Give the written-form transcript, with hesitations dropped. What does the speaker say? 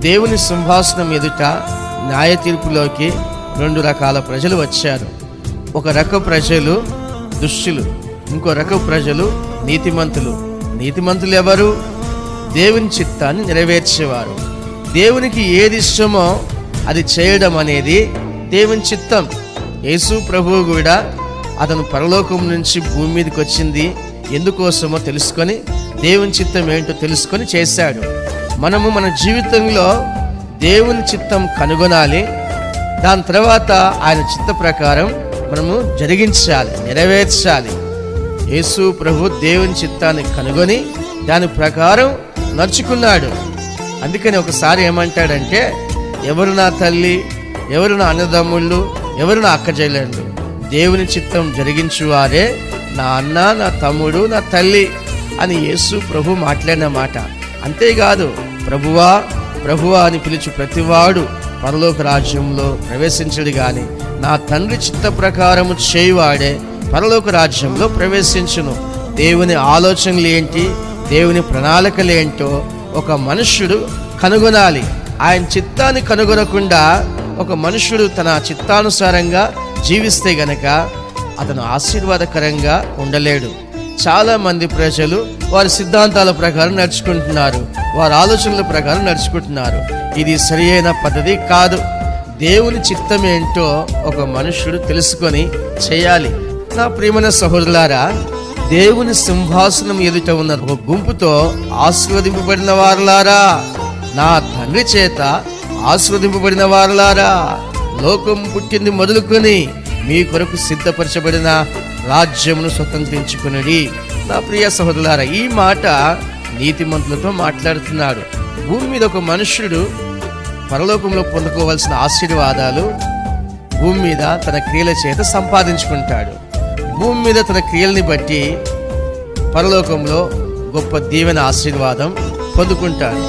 దేవుని సింహాసనం ఎదుట న్యాయ తీర్పులోకి 2 రకాల ప్రజలు వచ్చారు. ఒక రకం ప్రజలు దుష్టులు, ఇంకో రకం ప్రజలు నీతిమంతులు. నీతిమంతులు ఎవరు? దేవుని చిత్తాన్ని నెరవేర్చేవారు. దేవునికి ఏది ఇష్టమో అది చేయడం అనేది దేవుని చిత్తం. యేసు ప్రభువు కూడా అతను పరలోకం నుంచి భూమి మీదకి వచ్చింది ఎందుకోసమో తెలుసుకొని, దేవుని చిత్తం ఏంటో తెలుసుకొని చేశాడు. మనము మన జీవితంలో దేవుని చిత్తం కనుగొనాలి. దాని తర్వాత ఆయన చిత్త ప్రకారం మనము జరిగించాలి, నెరవేర్చాలి. యేసు ప్రభు దేవుని చిత్తాన్ని కనుగొని దాని ప్రకారం నడుచుకున్నాడు. అందుకని ఒకసారి ఏమంటాడంటే, ఎవరు నా తల్లి, ఎవరు నా అన్నదమ్ముళ్ళు, ఎవరు నా అక్కచెల్లెళ్ళు, దేవుని చిత్తం జరిగించువారే నా అన్న, నా తమ్ముడు, నా తల్లి అని యేసు ప్రభు మాట్లాడిన మాట. అంతేకాదు, ప్రభువా ప్రభువా అని పిలిచి ప్రతివాడు పరలోక రాజ్యంలో ప్రవేశించడు గాని నా తండ్రి చిత్త ప్రకారము చేయువాడే పరలోక రాజ్యంలో ప్రవేశించును. దేవుని ఆలోచనలు ఏంటి, దేవుని ప్రణాళికలు ఏంటో ఒక మనుష్యుడు కనుగొనాలి. ఆయన చిత్తాన్ని కనుగొనకుండా ఒక మనుష్యుడు తన చిత్తానుసారంగా జీవిస్తే గనక అతను ఆశీర్వాదకరంగా ఉండలేడు. చాలా మంది ప్రజలు వారి సిద్ధాంతాల ప్రకారం నడుచుకుంటున్నారు, వారి ఆలోచనల ప్రకారం నడుచుకుంటున్నారు. ఇది సరి అయిన పద్ధతి కాదు. దేవుని చిత్తం ఏంటో ఒక మనుష్యుడు తెలుసుకొని చేయాలి. నా ప్రియమైన సహోదరులారా, దేవుని సింహాసనం ఎదుట ఉన్న ఒక గుంపుతో ఆశీర్వదింపబడిన వారులారా, నా తండ్రి చేత ఆశీర్వదింపబడిన వారులారా, లోకం పుట్టింది మొదలుకొని మీ కొరకు సిద్ధపరచబడిన రాజ్యమును స్వతంత్రించుకునడి. నా ప్రియ సహోదరులారా, ఈ మాట నీతిమంతులతో మాట్లాడుతున్నాడు. భూమి మీద ఒక మనుష్యుడు పరలోకంలో పొందుకోవాల్సిన ఆశీర్వాదాలు భూమి మీద తన క్రియల చేత సంపాదించుకుంటాడు. భూమి మీద తన క్రియల్ని బట్టి పరలోకంలో గొప్ప దీవెన ఆశీర్వాదం పొందుకుంటాడు.